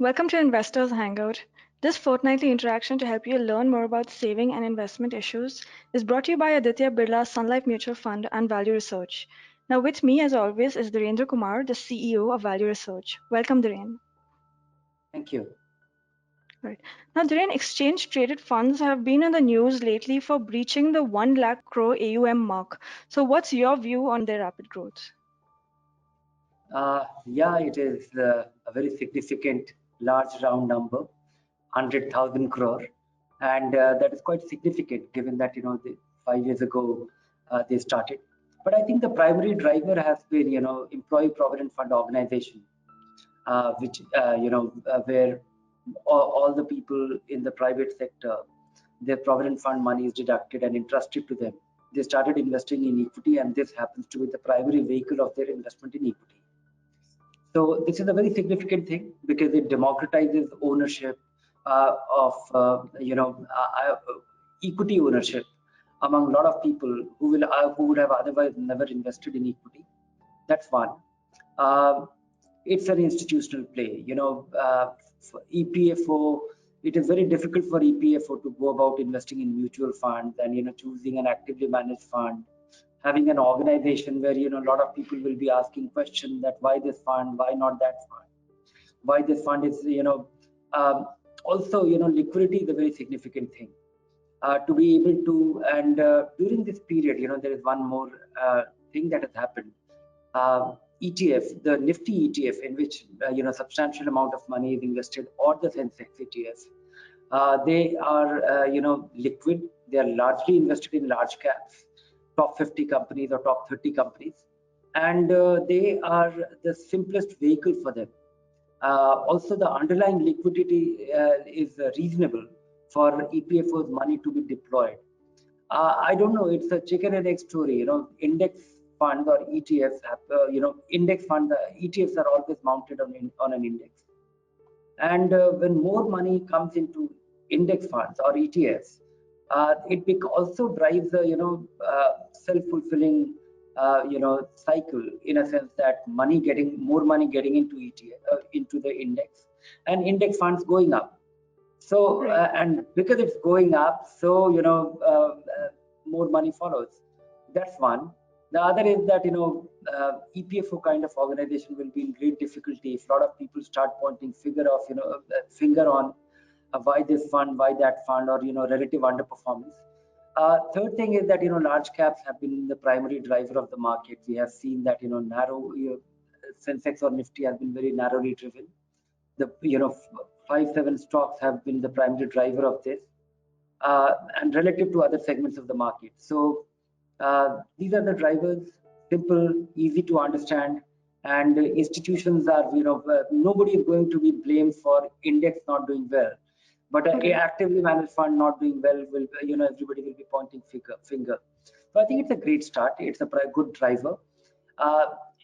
Welcome to Investors Hangout. This fortnightly interaction to help you learn more about saving and investment issues is brought to you by Aditya Birla Sun Life Mutual Fund and Value Research. Now, with me, as always, is Dhirendra Kumar, the CEO of Value Research. Welcome, Dhiren. Thank you. Right. Now, Dhiren, exchange traded funds have been in the news lately for breaching the 1 lakh crore AUM mark. So, what's your view on their rapid growth? Yeah, it is a very significant, large round number, 100,000 crore, and that is quite significant given that 5 years ago they started. But I think the primary driver has been Employee Provident Fund Organization, which where all the people in the private sector, their provident fund money is deducted and entrusted to them. They started investing in equity, and this happens to be the primary vehicle of their investment in equity. So this is a very significant thing because it democratizes ownership of equity ownership among a lot of people who would have otherwise never invested in equity. That's one. It's an institutional play. For EPFO, it is very difficult for EPFO to go about investing in mutual funds and choosing an actively managed fund, having an organization where a lot of people will be asking questions that why this fund, why not that fund, why this fund is um, also liquidity is a very significant thing to be able to. And during this period there is one more thing that has happened. ETF, the Nifty ETF, in which substantial amount of money is invested, or the Sensex ETF, they are liquid. They are largely invested in large caps, top 50 companies or top 30 companies, and they are the simplest vehicle for them. Also, the underlying liquidity is reasonable for EPFO's money to be deployed. I don't know, it's a chicken and egg story. Index funds or ETFs have, index fund ETFs are always mounted on an index, and when more money comes into index funds or ETFs, it also drives a self-fulfilling cycle, in a sense that more money getting into ETF, into the index, and index funds going up. So and because it's going up, so more money follows. That's one. The other is that EPFO kind of organization will be in great difficulty if a lot of people start pointing finger on why this fund, why that fund, or relative underperformance. Third thing is that large caps have been the primary driver of the market. We have seen that narrow Sensex or Nifty has been very narrowly driven. The 5-7 stocks have been the primary driver of this, and relative to other segments of the market. So these are the drivers, simple, easy to understand, and institutions are, nobody is going to be blamed for index not doing well, but an actively managed fund not doing well will, everybody will be pointing finger. So I think it's a great start. It's a good driver.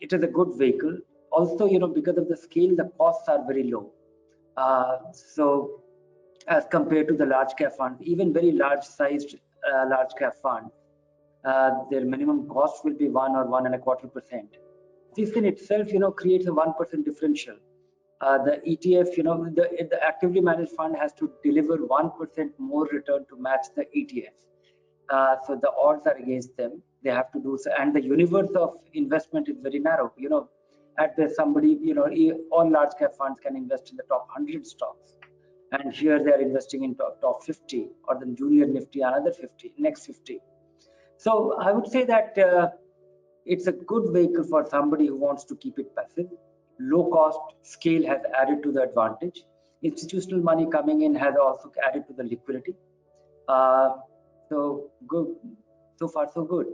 It is a good vehicle. Also, because of the scale, the costs are very low. So as compared to the large cap fund, even very large sized large cap fund, their minimum cost will be 1 or 1.25%. This in itself, creates a 1% differential. The ETF, the actively managed fund has to deliver 1% more return to match the ETF. So the odds are against them. They have to do so, and the universe of investment is very narrow. At the all large cap funds can invest in the top 100 stocks, and here they are investing in top 50, or the junior Nifty another 50, next 50. So I would say that it's a good vehicle for somebody who wants to keep it passive. Low cost, scale has added to the advantage. Institutional money coming in has also added to the liquidity. So good. So far, so good.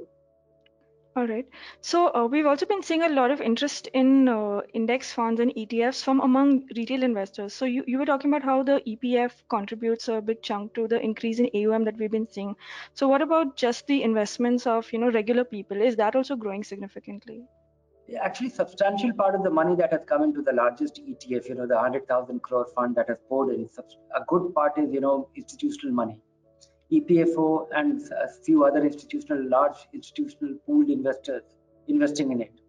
All right. So we've also been seeing a lot of interest in index funds and ETFs from among retail investors. So you were talking about how the EPF contributes a big chunk to the increase in AUM that we've been seeing. So what about just the investments of regular people? Is that also growing significantly? Actually, substantial part of the money that has come into the largest ETF, the 100,000 crore fund that has poured in, a good part is institutional money. EPFO and a few other large institutional pooled investors investing in it.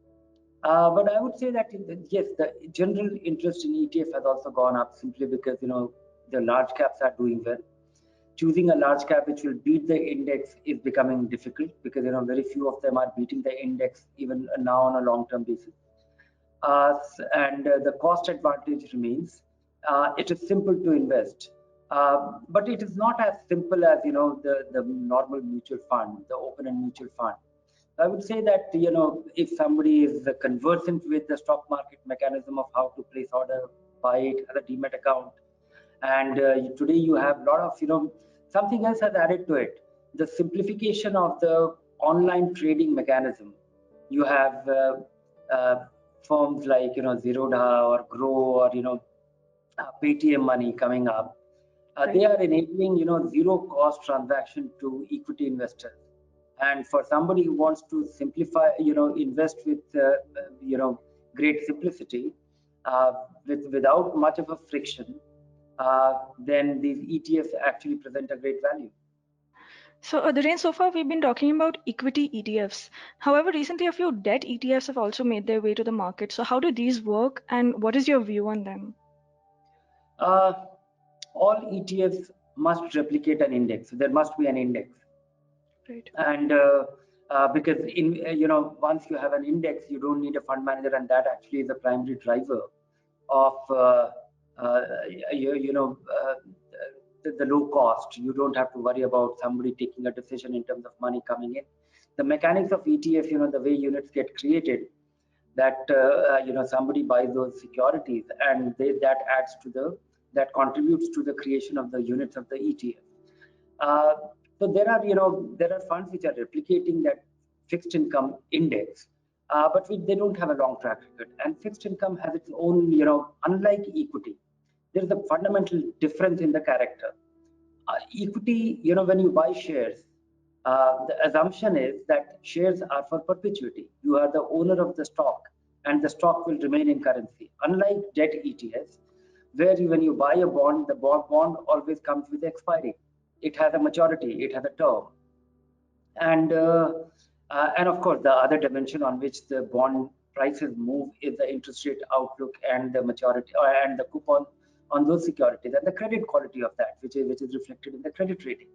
But I would say that yes, the general interest in ETF has also gone up simply because the large caps are doing well. Choosing a large cap which will beat the index is becoming difficult because very few of them are beating the index even now on a long-term basis. And the cost advantage remains. It is simple to invest, but it is not as simple as the normal mutual fund, the open-end mutual fund. I would say that if somebody is conversant with the stock market mechanism of how to place order, buy it, as a demat account, and today you have a lot of something else has added to it, the simplification of the online trading mechanism. You have uh, firms like Zerodha or Grow or Paytm Money coming up. Right. They are enabling zero cost transaction to equity investors, and for somebody who wants to simplify invest with great simplicity, uh, without much of a friction, then these ETFs actually present a great value. So, Dhiren, so far we've been talking about equity ETFs. However, recently a few debt ETFs have also made their way to the market. So, how do these work, and what is your view on them? Uh, all ETFs must replicate an index. So there must be an index, Right. and because in once you have an index, you don't need a fund manager, and that actually is the primary driver of uh, you know the low cost. You don't have to worry about somebody taking a decision in terms of money coming in. The mechanics of ETF, the way units get created, that somebody buys those securities, and that adds to that contributes to the creation of the units of the ETF. Uh, so there are funds which are replicating that fixed income index, but they don't have a long track record. And fixed income has its own, unlike equity, there is a fundamental difference in the character. Equity, when you buy shares, the assumption is that shares are for perpetuity. You are the owner of the stock, and the stock will remain in currency. Unlike debt ETFs, where when you buy a bond, the bond always comes with expiry. It has a maturity, it has a term, and of course the other dimension on which the bond prices move is the interest rate outlook and the maturity and the coupon on those securities and the credit quality of that, which is reflected in the credit rating.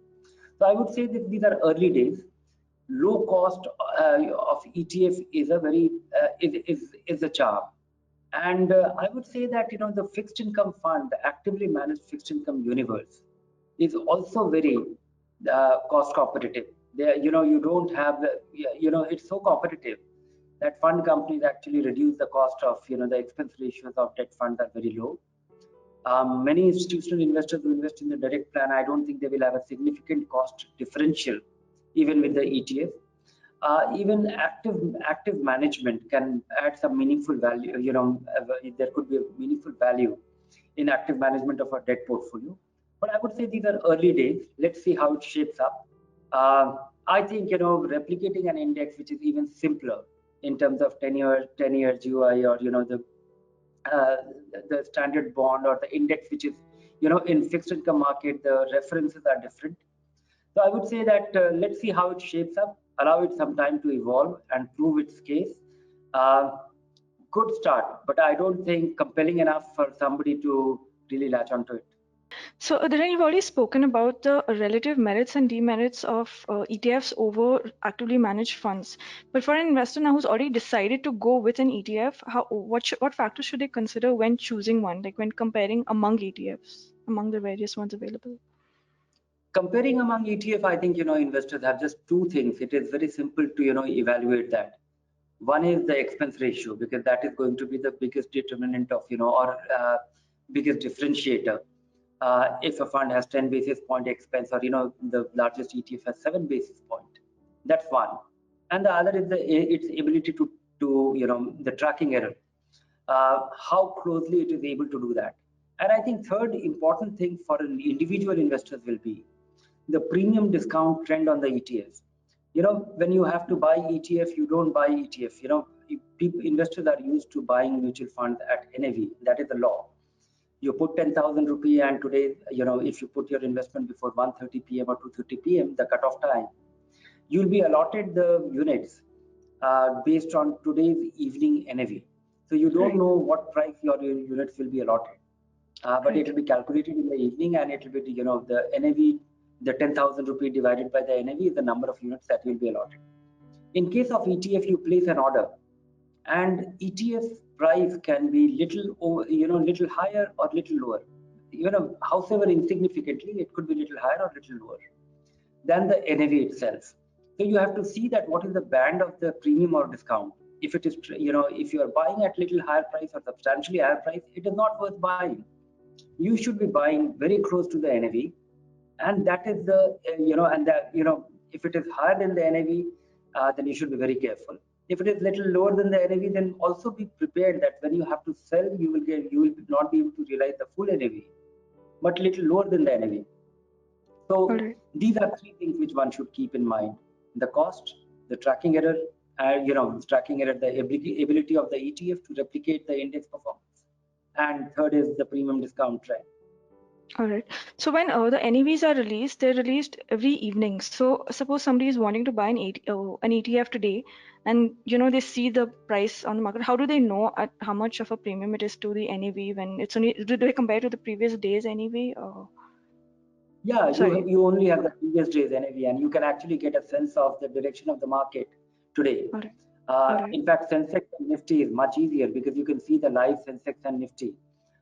So I would say that these are early days. Low cost of ETF is a very is a charm, and I would say that the fixed income fund, the actively managed fixed income universe, is also very cost competitive. There, you don't have the, it's so competitive that fund companies actually reduce the cost of, the expense ratios of debt funds are very low. Many institutional investors who invest in the direct plan, I don't think they will have a significant cost differential, even with the ETF. Even active management can add some meaningful value. There could be a meaningful value in active management of our debt portfolio. But I would say these are early days. Let's see how it shapes up. I think replicating an index which is even simpler in terms of 10-year GOI, or uh, the standard bond or the index, which is in fixed income market the references are different. So I would say that let's see how it shapes up, allow it some time to evolve and prove its case. Uh, Good start, but I don't think compelling enough for somebody to really latch onto it. So, Dhiren, you've already spoken about the relative merits and demerits of ETFs over actively managed funds. But for an investor now who's already decided to go with an ETF, what factors should they consider when choosing one, like when comparing among ETFs, among the various ones available? Comparing among ETF, I think investors have just two things. It is very simple to evaluate that. One is the expense ratio, because that is going to be the biggest determinant of or biggest differentiator. If a fund has 10 basis point expense, or the largest ETF has 7 basis point, that's one. And the other is its ability to the tracking error, how closely it is able to do that. And I think third important thing for individual investors will be the premium discount trend on the ETFs. When you have to buy ETF, you don't buy ETF. People, investors are used to buying mutual funds at NAV. That is the law. You put 10,000 rupee, and today, if you put your investment before 1:30 p.m. or 2:30 p.m., the cutoff time, you'll be allotted the units based on today's evening NAV. So you don't know what price your units will be allotted, but it will be calculated in the evening, and it will be, the NAV, the 10,000 rupee divided by the NAV is the number of units that will be allotted. In case of ETF, you place an order, and ETF price can be little higher or little lower. However insignificantly, it could be little higher or little lower than the NAV itself. So you have to see that what is the band of the premium or discount. If it is, if you are buying at little higher price or substantially higher price, it is not worth buying. You should be buying very close to the NAV, and that is the, and that, if it is higher than the NAV, then you should be very careful. If it is little lower than the NAV, then also be prepared that when you have to sell, you will not be able to realize the full NAV, but little lower than the NAV. So these are three things which one should keep in mind: the cost, the tracking error, the ability of the ETF to replicate the index performance, and third is the premium discount trend. All right. So when the NAVs are released, they're released every evening. So suppose somebody is wanting to buy an ETF today, and they see the price on the market. How do they know at how much of a premium it is to the NAV when it's only? Do they compare to the previous day's NAV? Yeah, you only have the previous day's NAV, and you can actually get a sense of the direction of the market today. In fact, Sensex and Nifty is much easier because you can see the live Sensex and Nifty.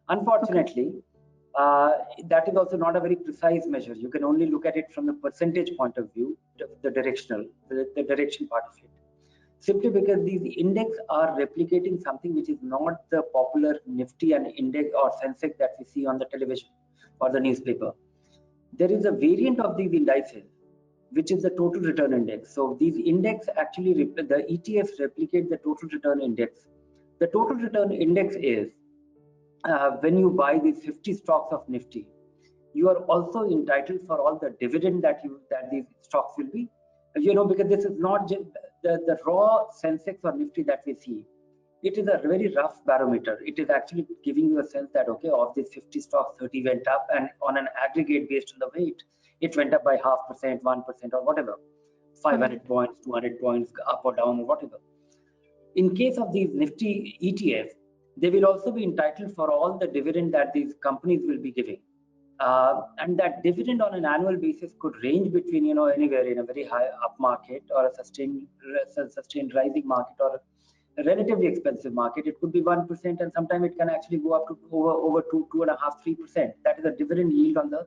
Unfortunately, that is also not a very precise measure. You can only look at it from the percentage point of view, the direction part of it. Simply because these index are replicating something which is not the popular Nifty and index or Sensex that we see on the television or the newspaper. There is a variant of these indices, which is the total return index. So these index actually, the ETFs replicate the total return index. The total return index is when you buy these 50 stocks of Nifty, you are also entitled for all the dividend that these stocks will be, because this is not just the raw Sensex or Nifty that we see. It is a very rough barometer. It is actually giving you a sense that, okay, of these 50 stocks, 30 went up, and on an aggregate based on the weight, it went up by 0.5%, 1%, or whatever, 500 points, 200 points, up or down, or whatever. In case of these Nifty ETFs, they will also be entitled for all the dividend that these companies will be giving. And that dividend on an annual basis could range between, anywhere in a very high up market or a sustained rising market or a relatively expensive market. It could be 1%, and sometimes it can actually go up to over 2.5%, 3%. That is a dividend yield on the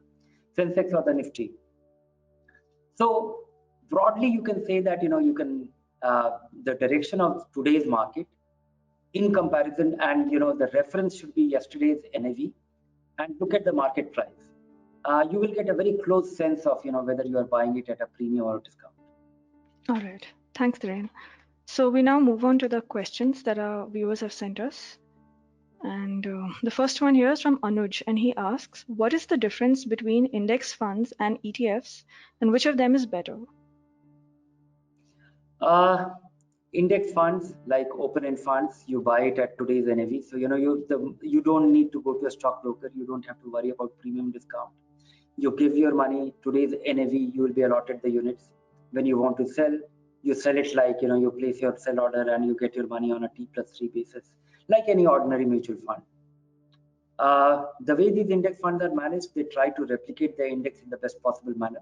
Sensex or the Nifty. So broadly, you can say that, the direction of today's market in comparison, and, the reference should be yesterday's NAV, and look at the market price. You will get a very close sense of, whether you are buying it at a premium or a discount. All right. Thanks, Dhiren. So we now move on to the questions that our viewers have sent us. And the first one here is from Anuj, and he asks, what is the difference between index funds and ETFs, and which of them is better? Index funds, like open-end funds, you buy it at today's NAV. So, you don't need to go to a stockbroker. You don't have to worry about premium discount. You give your money today's NAV, you will be allotted the units. When you want to sell, you sell it like, you place your sell order and you get your money on a T+3 basis, like any ordinary mutual fund. The way these index funds are managed, they try to replicate the index in the best possible manner,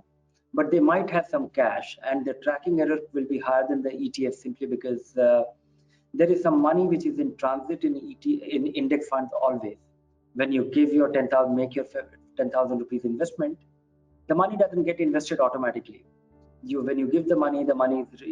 but they might have some cash, and the tracking error will be higher than the ETF simply because there is some money which is in transit in index funds always. When you give your 10,000, make your 10,000 rupees investment, the money doesn't get invested automatically. When you give the money is,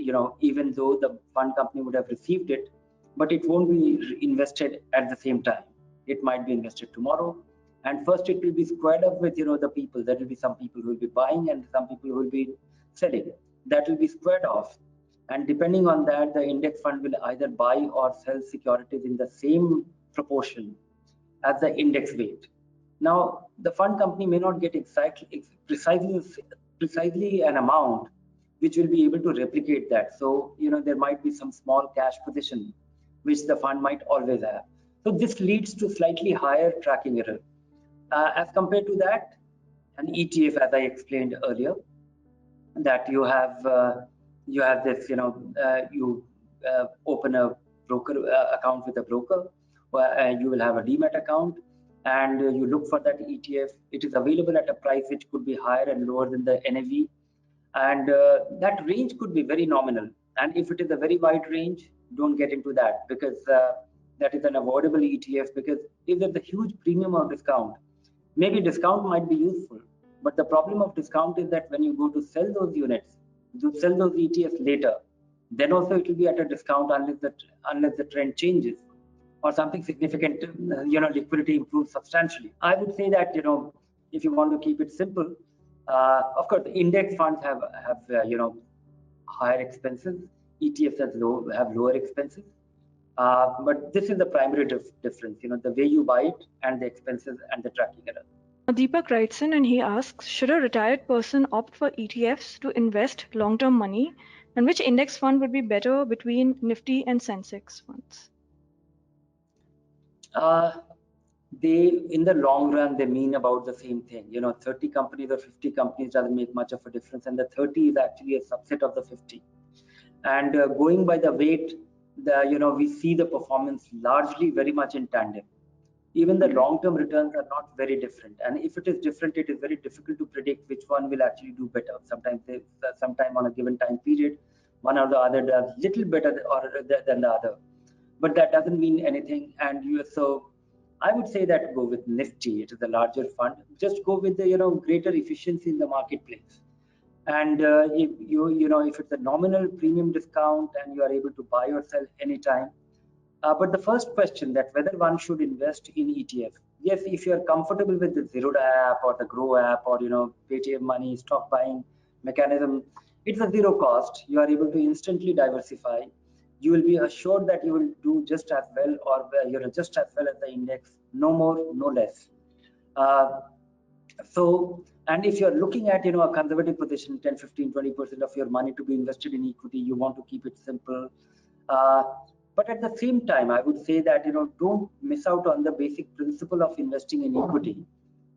even though the fund company would have received it, but it won't be invested at the same time. It might be invested tomorrow, and first it will be squared up with, the people. There will be some people who will be buying and some people who will be selling. That will be squared off, and depending on that, the index fund will either buy or sell securities in the same proportion as the index weight. Now, the fund company may not get precisely an amount which will be able to replicate that. So, there might be some small cash position which the fund might always have. So this leads to slightly higher tracking error. As compared to that, an ETF, as I explained earlier, that you have this, open a broker account with a broker, you will have a demat account, and you look for that ETF. It is available at a price which could be higher and lower than the NAV, and that range could be very nominal. And if it is a very wide range, don't get into that, because that is an avoidable ETF. Because if there's a huge premium or discount, maybe discount might be useful, but the problem of discount is that when you go to sell those units, to sell those ETFs later, then also it will be at a discount unless the trend changes or something significant, liquidity improves substantially. I would say that, if you want to keep it simple, of course, index funds have higher expenses. ETFs have lower expenses. But this is the primary difference, the way you buy it and the expenses and the tracking error. Deepak writes in and he asks, should a retired person opt for ETFs to invest long-term money? And which index fund would be better between Nifty and Sensex funds? In the long run, they mean about the same thing. 30 companies or 50 companies doesn't make much of a difference. And the 30 is actually a subset of the 50. And going by the weight, we see the performance largely very much in tandem. Even the long-term returns are not very different. And if it is different, it is very difficult to predict which one will actually do better. Sometime on a given time period, one or the other does little better than the other. But that doesn't mean anything. And so I would say that go with Nifty. It is a larger fund. Just go with the greater efficiency in the marketplace. And if it's a nominal premium discount and you are able to buy or sell anytime. But the first question, that whether one should invest in ETF. Yes, if you are comfortable with the Zerodha app or the Grow app or Paytm Money stock buying mechanism, it's a zero cost. You are able to instantly diversify. You will be assured that you will do just as well, or just as well as the index, no more, no less. And if you're looking at a conservative position, 10, 15, 20% of your money to be invested in equity, you want to keep it simple. But at the same time, I would say that don't miss out on the basic principle of investing in equity.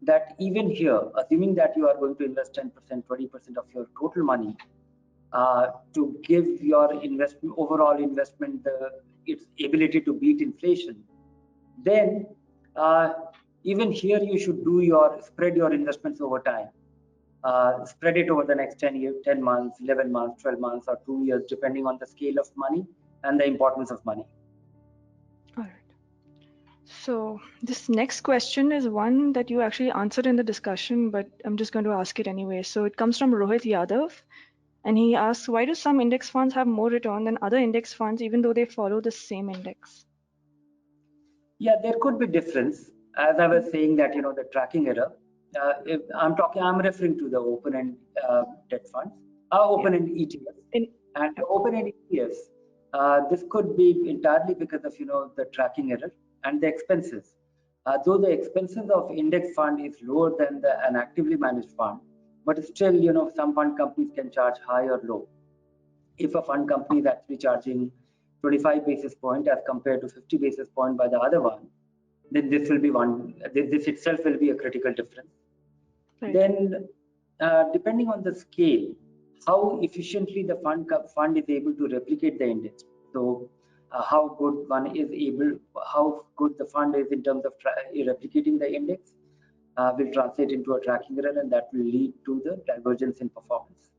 That even here, assuming that you are going to invest 10%, 20% of your total money, to give your overall investment its ability to beat inflation, then even here you should spread your investments over time. Spread it over the next 10 months, 11 months, 12 months, or 2 years, depending on the scale of money and the importance of money. All right. So this next question is one that you actually answered in the discussion, but I'm just going to ask it anyway. So it comes from Rohit Yadav, and he asks, why do some index funds have more return than other index funds, even though they follow the same index? Yeah, there could be difference. As I was saying that, the tracking error, I'm referring to the open-end debt funds, open-end ETFs. And the open-end ETFs, this could be entirely because of, the tracking error and the expenses. Though the expenses of index fund is lower than an actively managed fund, but still, some fund companies can charge high or low. If a fund company is actually charging 25 basis point as compared to 50 basis point by the other one, then this itself will be a critical difference. Right. Then, depending on the scale, how efficiently the fund is able to replicate the index. So, how good the fund is in terms of replicating the index will translate into a tracking error, and that will lead to the divergence in performance.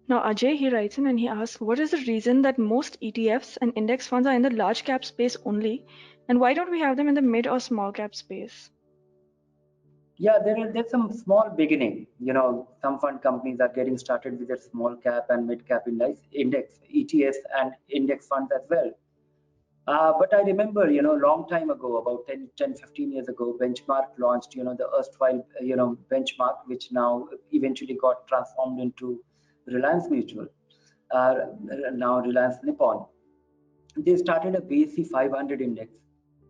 Now, Ajay, he writes in and he asks, what is the reason that most ETFs and index funds are in the large cap space only? And why don't we have them in the mid or small cap space? Yeah, there's some small beginning. Some fund companies are getting started with their small cap and mid cap index ETFs and index funds as well. But I remember, long time ago, about 10, 15 years ago, Benchmark launched, the erstwhile, Benchmark, which now eventually got transformed into Reliance Mutual, now Reliance Nippon. They started a BSE 500 index,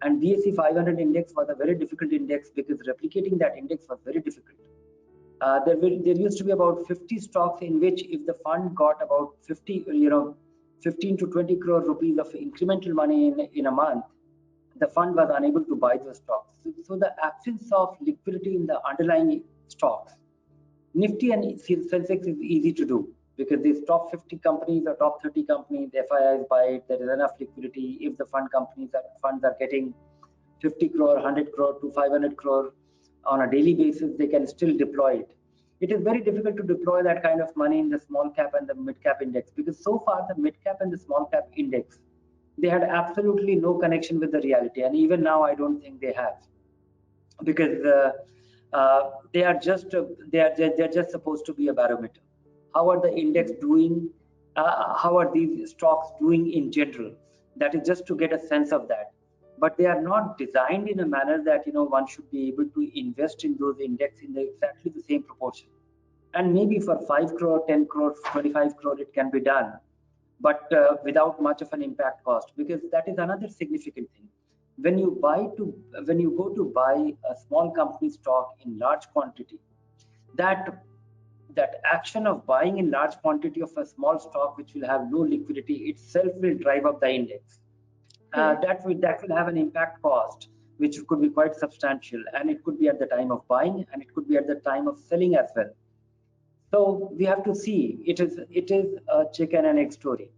and BSE 500 index was a very difficult index because replicating that index was very difficult. There used to be about 50 stocks in which if the fund got about 15 to 20 crore rupees of incremental money in a month, the fund was unable to buy those stocks. So the absence of liquidity in the underlying stocks, Nifty and Sensex is easy to do. because these top 50 companies or top 30 companies, FIIs buy it, there is enough liquidity. If the funds are getting 50 crore, 100 crore to 500 crore on a daily basis, they can still deploy it. It is very difficult to deploy that kind of money in the small cap and the mid cap index, because so far the mid cap and the small cap index, they had absolutely no connection with the reality, and even now I don't think they have, because they are just they're just supposed to be a barometer. How are the index doing? How are these stocks doing in general? That is just to get a sense of that. But they are not designed in a manner that one should be able to invest in those index in exactly the same proportion. And maybe for 5 crore, 10 crore, 25 crore, it can be done, but without much of an impact cost, because that is another significant thing. When you go to buy a small company stock in large quantity, that action of buying in large quantity of a small stock which will have low liquidity itself will drive up the index. That will have an impact cost which could be quite substantial, and it could be at the time of buying and it could be at the time of selling as well. So we have to see, it is a chicken and egg story.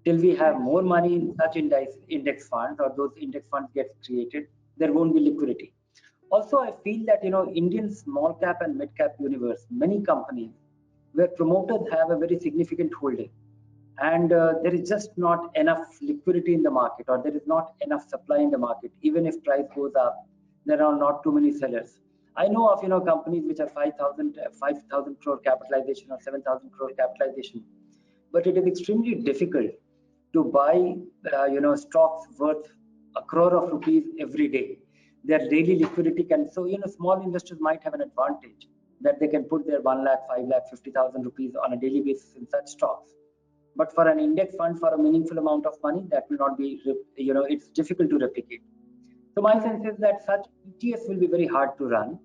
Till we have more money in such index funds, or those index funds get created, there won't be liquidity. Also, I feel that Indian small cap and mid cap universe, many companies where promoters have a very significant holding, and there is just not enough liquidity in the market, or there is not enough supply in the market. Even if price goes up, there are not too many sellers. I know of companies which are 5,000 crore capitalization or 7,000 crore capitalization, but it is extremely difficult to buy stocks worth a crore of rupees every day. Their daily liquidity can, so small investors might have an advantage that they can put their 1 lakh, 5 lakh, 50,000 rupees on a daily basis in such stocks. But for an index fund, for a meaningful amount of money, that will not be, it's difficult to replicate. So my sense is that such ETFs will be very hard to run.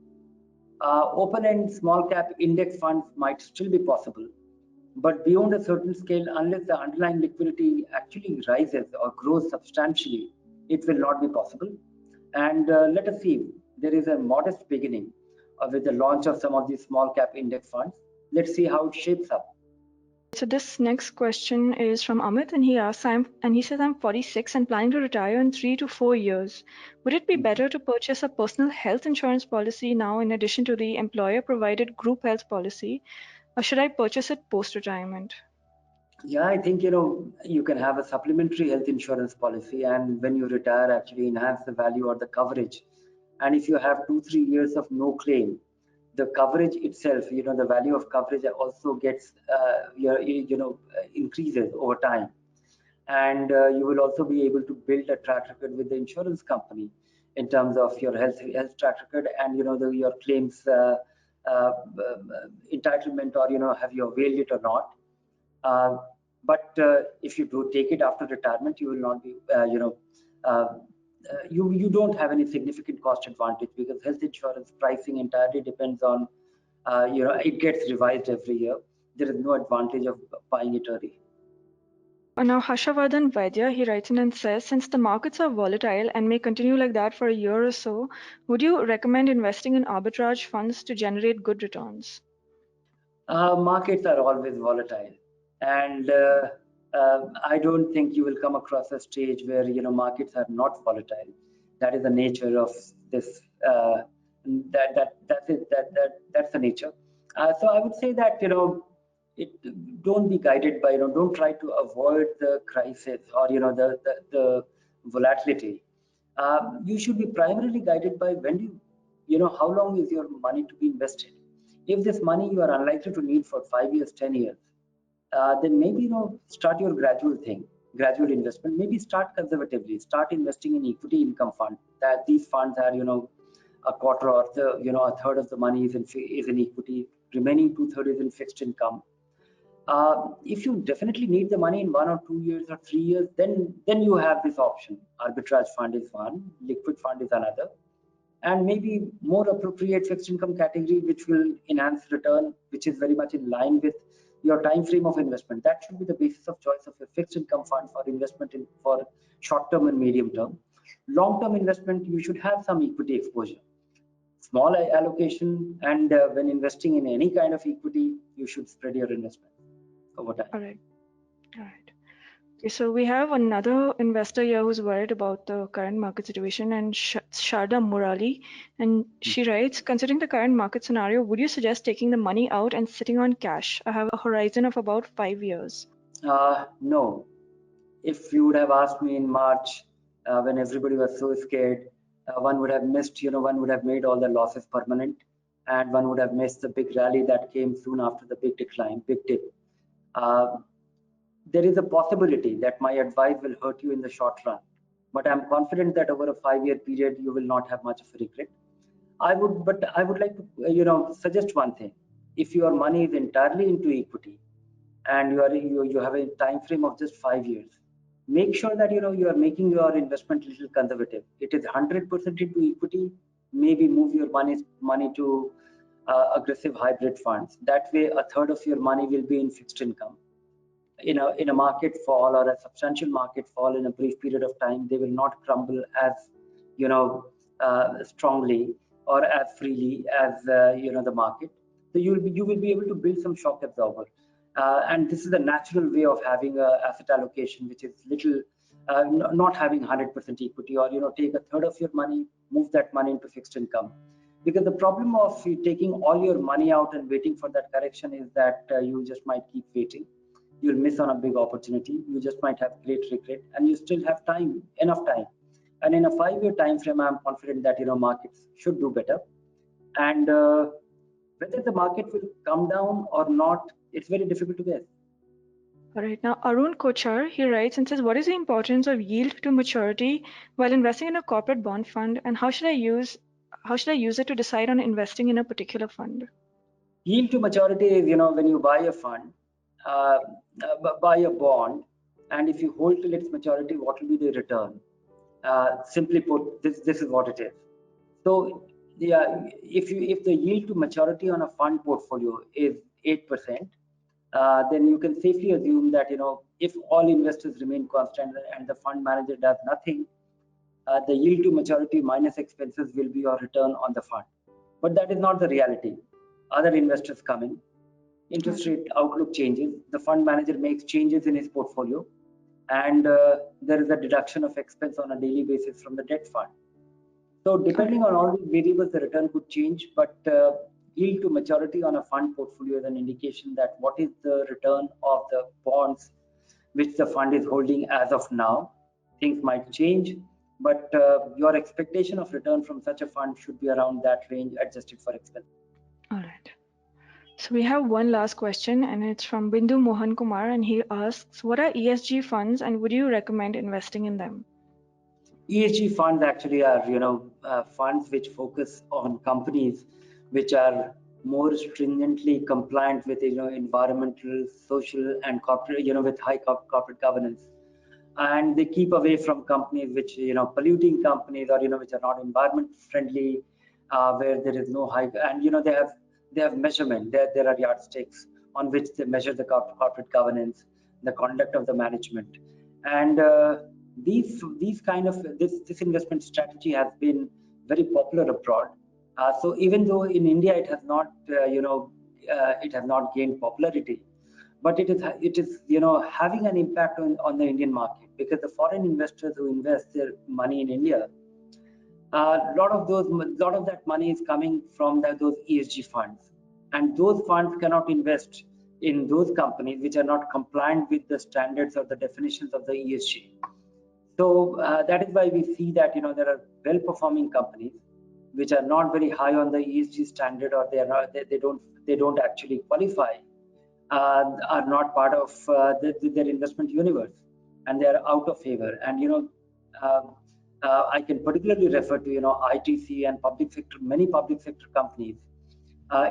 Open-end small cap index funds might still be possible, but beyond a certain scale, unless the underlying liquidity actually rises or grows substantially, it will not be possible. And let us see, there is a modest beginning with the launch of some of these small cap index funds. Let's see how it shapes up. So this next question is from Amit, and he says, I'm 46 and planning to retire in 3 to 4 years. Would it be better to purchase a personal health insurance policy now in addition to the employer-provided group health policy, or should I purchase it post-retirement? Yeah, I think you can have a supplementary health insurance policy, and when you retire, actually enhance the value or the coverage. And if you have 2-3 years of no claim, the coverage itself, the value of coverage also gets increases over time. And you will also be able to build a track record with the insurance company in terms of your health track record, and your claims entitlement, or have you availed it or not. But if you do take it after retirement, you will not be you don't have any significant cost advantage, because health insurance pricing entirely depends on it gets revised every year. There is no advantage of buying it early. Now, Harshavardhan Vaidya, he writes in and says, since the markets are volatile and may continue like that for a year or so, would you recommend investing in arbitrage funds to generate good returns? Markets are always volatile, and I don't think you will come across a stage where markets are not volatile. That is the nature of this. That's the nature. So I would say that don't be guided by don't try to avoid the crisis, or the volatility. You should be primarily guided by when how long is your money to be invested. If this money you are unlikely to need for 5 years, 10 years, then maybe start your gradual investment. Maybe start conservatively, start investing in equity income fund. That these funds are a quarter or a third of the money is in equity, remaining 2/3 is in fixed income. If you definitely need the money in 1 or 2 years or 3 years, then you have this option. Arbitrage fund is one, liquid fund is another, and maybe more appropriate fixed income category which will enhance return, which is very much in line with your time frame of investment. That should be the basis of choice of a fixed income fund for investment for short term and medium term. Long term investment, you should have some equity exposure, small allocation, and when investing in any kind of equity, you should spread your investment. over time. All right. All right. Okay, so we have another investor here who's worried about the current market situation, and Sharda Murali, and she writes, considering the current market scenario, would you suggest taking the money out and sitting on cash? I have a horizon of about 5 years. No. If you would have asked me in March, when everybody was so scared, one would have missed, one would have made all the losses permanent, and one would have missed the big rally that came soon after the big decline, big dip. Uh, there is a possibility that my advice will hurt you in the short run, but I'm confident that over a 5-year period, you will not have much of a regret. But I would like to, suggest one thing. If your money is entirely into equity, and you have a time frame of just 5 years, make sure that you are making your investment a little conservative. It is 100% into equity. Maybe move your money to aggressive hybrid funds. That way, a third of your money will be in fixed income. In a market fall or a substantial market fall in a brief period of time, they will not crumble as strongly or as freely as the market. So you will be able to build some shock absorber, and this is a natural way of having a asset allocation, which is little not having 100% equity, or take a third of your money, move that money into fixed income. Because the problem of taking all your money out and waiting for that correction is that you just might keep waiting. You'll miss on a big opportunity. You just might have great regret, and you still have time, enough time. And in a 5-year time frame, I'm confident that markets should do better. And whether the market will come down or not, it's very difficult to guess. All right. Now, Arun Kochar, he writes and says, what is the importance of yield to maturity while investing in a corporate bond fund, and how should I use it to decide on investing in a particular fund? Yield to maturity is, when you buy a fund, uh, buy a bond, and if you hold till its maturity, what will be the return? Simply put, this is what it is. So, yeah, if the yield to maturity on a fund portfolio is 8%, then you can safely assume that if all investors remain constant and the fund manager does nothing, the yield to maturity minus expenses will be your return on the fund. But that is not the reality. Other investors come in, interest rate outlook changes, the fund manager makes changes in his portfolio, and there is a deduction of expense on a daily basis from the debt fund. So depending on all these variables, the return could change, but yield to maturity on a fund portfolio is an indication that what is the return of the bonds which the fund is holding as of now. Things might change, but your expectation of return from such a fund should be around that range, adjusted for expense. All right. So we have one last question, and it's from Bindu Mohan Kumar, and he asks, what are ESG funds, and would you recommend investing in them? ESG funds actually are, funds which focus on companies which are more stringently compliant with, environmental, social, and corporate, with high corporate governance. And they keep away from companies which, polluting companies, or which are not environment friendly, where there is no high, and they have measurement. There are yardsticks on which they measure the corporate governance, the conduct of the management, and these kind of this investment strategy has been very popular abroad. So even though in India it has not it has not gained popularity, but it is having an impact on the Indian market, because the foreign investors who invest their money in India, a lot of that money is coming from those ESG funds, and those funds cannot invest in those companies which are not compliant with the standards or the definitions of the ESG. So that is why we see that there are well-performing companies which are not very high on the ESG standard, or they don't actually qualify, are not part of their investment universe, and they are out of favor. And uh, I can particularly refer to ITC and public sector, many public sector companies,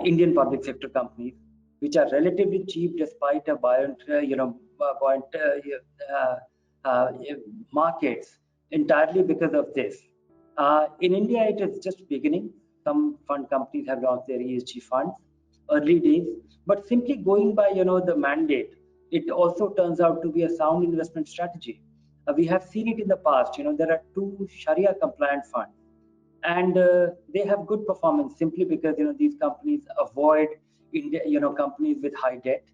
Indian public sector companies, which are relatively cheap despite a buoyant markets, entirely because of this. In India, it is just beginning. Some fund companies have launched their ESG funds, early days, but simply going by the mandate, it also turns out to be a sound investment strategy. We have seen it in the past. There are two Sharia compliant funds, and they have good performance simply because these companies avoid companies with high debt.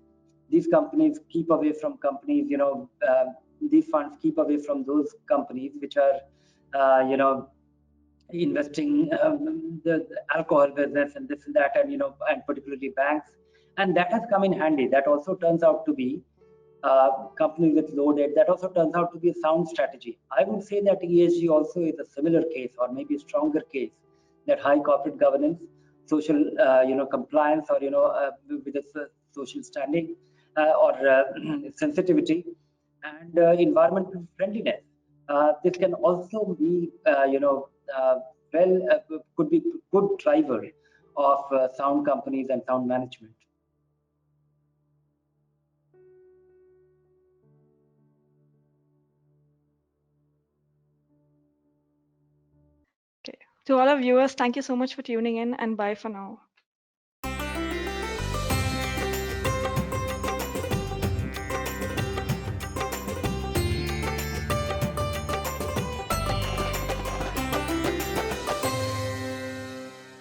these companies keep away from companies, these funds keep away from those companies which are, investing the alcohol business and this and that, and and particularly banks, and that has come in handy. That also turns out to be companies with low debt. That also turns out to be a sound strategy. I would say that ESG also is a similar case, or maybe a stronger case, that high corporate governance, social compliance, or with a social standing, or sensitivity, and environmental friendliness. This can also be, could be good driver of sound companies and sound management. Okay. To all our viewers, thank you so much for tuning in, and bye for now.